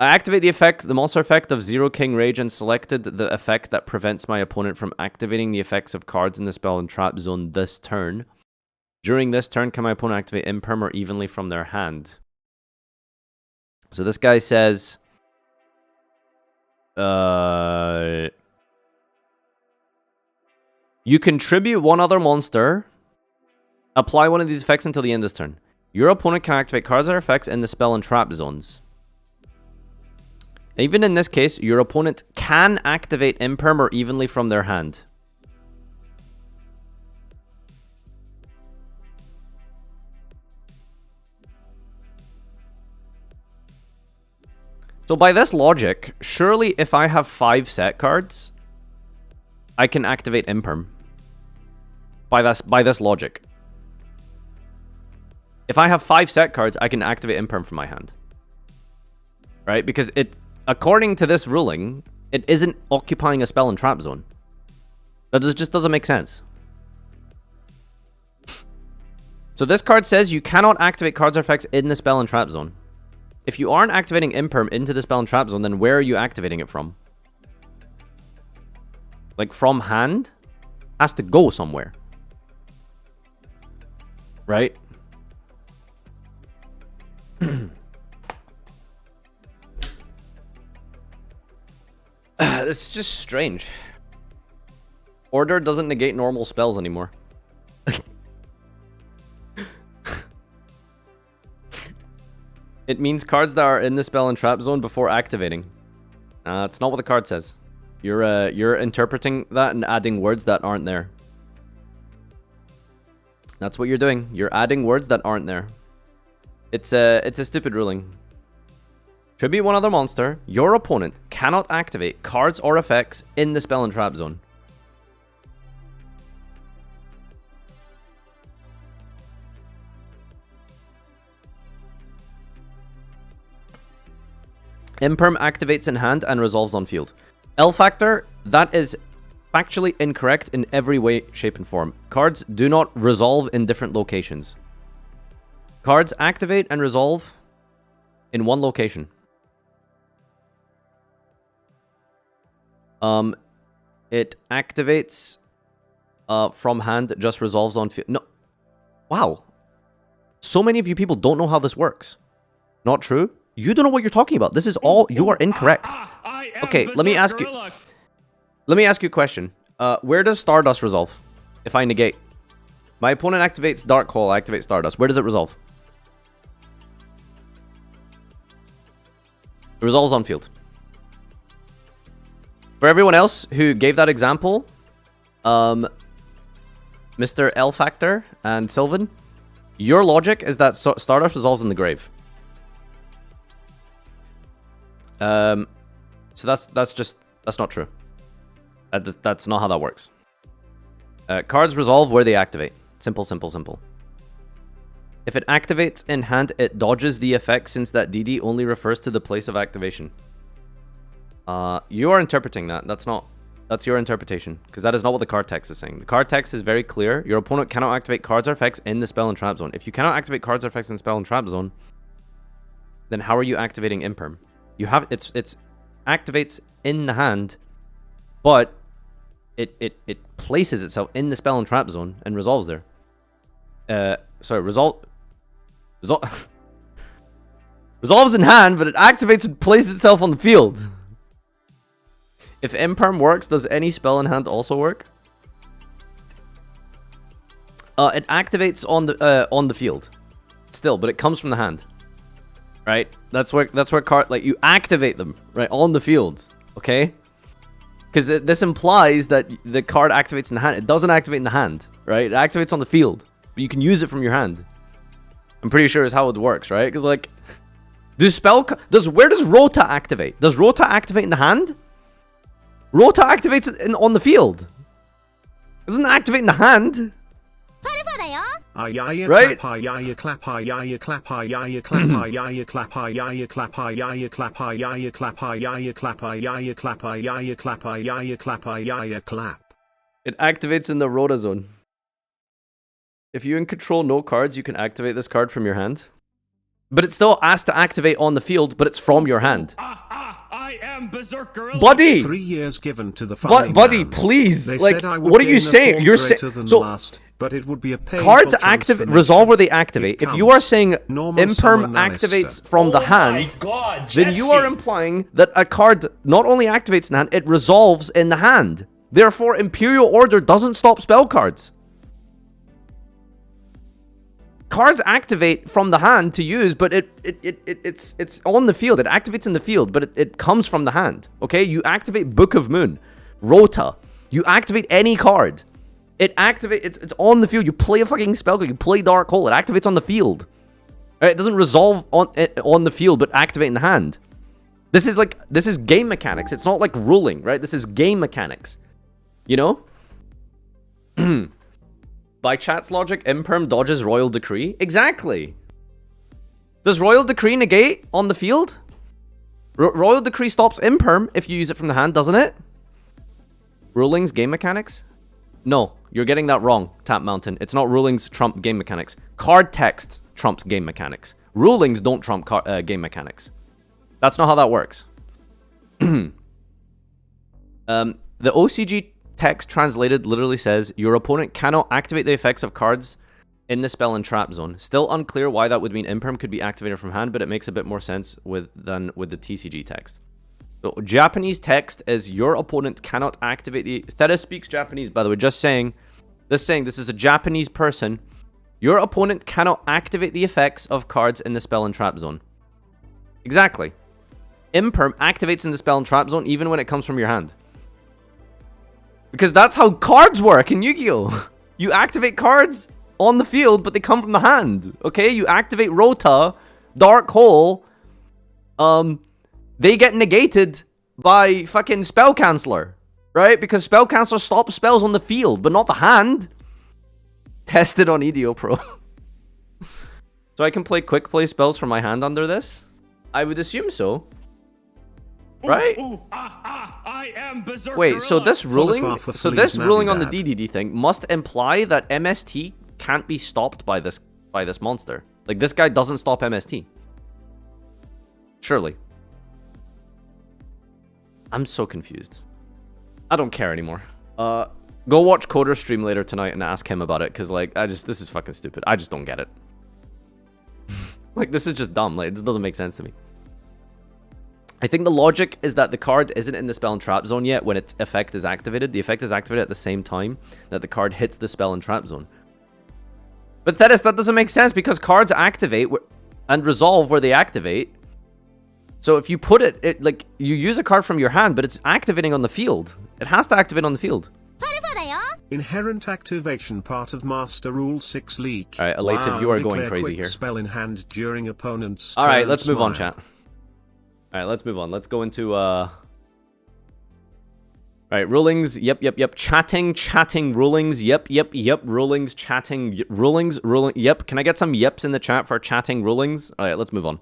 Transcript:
I activate the effect, the monster effect of Zero King Rage, and selected the effect that prevents my opponent from activating the effects of cards in the spell and trap zone this turn. During this turn, can my opponent activate Imperm or evenly from their hand? So this guy says... you contribute one other monster. Apply one of these effects until the end of this turn. Your opponent can activate cards or effects in the spell and trap zones. Even in this case, your opponent can activate Imperm or evenly from their hand. So by this logic, surely if I have 5 set cards, I can activate Imperm. By this logic. If I have 5 set cards, I can activate Imperm from my hand. Right? Because it, according to this ruling, it isn't occupying a spell and trap zone. That just doesn't make sense. So this card says you cannot activate cards or effects in the spell and trap zone. If you aren't activating Imperm into the spell and trap zone, then where are you activating it from? Like from hand? Has to go somewhere. Right? It's just strange. Order doesn't negate normal spells anymore. It means cards that are in the spell and trap zone before activating. It's not what the card says. You're interpreting that and adding words that aren't there. That's what you're doing. You're adding words that aren't there. It's a stupid ruling. Tribute one other monster. Your opponent cannot activate cards or effects in the spell and trap zone. Imperm activates in hand and resolves on field. L factor, that is factually incorrect in every way, shape, and form. Cards do not resolve in different locations. Cards activate and resolve in one location. It activates from hand, just resolves on field. No. Wow. So many of you people don't know how this works. Not true? You don't know what you're talking about. This is all... You are incorrect. Okay, let me ask you... Let me ask you a question. Where does Stardust resolve? If I negate. My opponent activates Dark Hole, I activate Stardust. Where does it resolve? It resolves on field. For everyone else who gave that example, Mr. L Factor and Sylvan, your logic is that Stardust resolves in the grave. So that's not true. That's not how that works. Cards resolve where they activate. Simple, simple, simple. If it activates in hand, it dodges the effect since that DD only refers to the place of activation. You are interpreting that. That's your interpretation. Because that is not what the card text is saying. The card text is very clear. Your opponent cannot activate cards or effects in the spell and trap zone. If you cannot activate cards or effects in the spell and trap zone, then how are you activating Imperm? You have it's activates in the hand, but it places itself in the spell and trap zone and resolves there. Resolves in hand, but it activates and places itself on the field. If Imperm works, does any spell in hand also work? It activates on the field, still, but it comes from the hand. Right? That's where like you activate them right on the field, okay? Because this implies that the card activates in the hand. It doesn't activate in the hand, right? It activates on the field, but you can use it from your hand. I'm pretty sure is how it works, right? Because like, where does Rota activate? Does Rota activate in the hand? Rota activates on the field. It doesn't activate in the hand. Right? It activates in the Rota zone. If you control no cards, you can activate this card from your hand. But it still has to activate on the field, but it's from your hand. I am Berserk Gorilla. Buddy! 3 years given to the funny Buddy, man. please. They Like, said I would what are you gain a saying? form You're greater saying... than So, last, but it would be a painful cards activate, resolve where they activate. It If you are counts. saying Normal imperm summon activates Alistair. from the Oh hand, my God, then you are Jesse. implying that a card not only activates in the hand, it resolves in the hand. Therefore, Imperial Order doesn't stop spell cards. Cards activate from the hand to use, but it's on the field. It activates in the field, but it comes from the hand. Okay? You activate Book of Moon, Rota. You activate any card. It activates, it's on the field. You play a fucking spell card, you play Dark Hole, it activates on the field. Right? It doesn't resolve on the field, but activate in the hand. This is game mechanics. It's not like ruling, right? This is game mechanics. You know? By chat's logic, Imperm dodges Royal Decree. Exactly. Does Royal Decree negate on the field? Royal Decree stops Imperm if you use it from the hand, doesn't it? Rulings, game mechanics? No, you're getting that wrong, Tap Mountain. It's not rulings trump game mechanics. Card text trumps game mechanics. Rulings don't trump game mechanics. That's not how that works. The OCG text translated literally says, your opponent cannot activate the effects of cards in the spell and trap zone. Still unclear why that would mean Imperm could be activated from hand, but it makes a bit more sense than with the TCG text. So Japanese text is your opponent cannot activate the... Thetis speaks Japanese, by the way, just saying. This is a Japanese person. Your opponent cannot activate the effects of cards in the spell and trap zone. Exactly. Imperm activates in the spell and trap zone even when it comes from your hand. Because that's how cards work in Yu-Gi-Oh! You activate cards on the field, but they come from the hand. Okay? You activate Rota, Dark Hole. They get negated by fucking Spell Canceller. Right? Because Spell Canceller stops spells on the field, but not the hand. Tested on EDO Pro. So I can play quick play spells from my hand under this? I would assume so. Right? I am Berserk Wait, so Gorilla. this ruling, on the Navidad. DDD thing must imply that MST can't be stopped by this monster. Like, this guy doesn't stop MST. Surely. I'm so confused. I don't care anymore. Go watch Coder's stream later tonight and ask him about it, because, like, this is fucking stupid. I just don't get it. Like, this is just dumb. Like, it doesn't make sense to me. I think the logic is that the card isn't in the spell and trap zone yet when its effect is activated. The effect is activated at the same time that the card hits the spell and trap zone. But Thetis, that doesn't make sense because cards activate and resolve where they activate. So if you put it like, you use a card from your hand, but it's activating on the field. It has to activate on the field. Inherent activation part of Master Rule 6 leak. Alright, Elative, you are going Declare crazy quick here. Spell in hand during opponent's Alright, turn, let's move on, smile. chat. Alright, let's move on. Let's go into, Alright, rulings, yep. Chatting, rulings, yep. Rulings, chatting, rulings, yep. Can I get some yeps in the chat for chatting rulings? Alright, let's move on.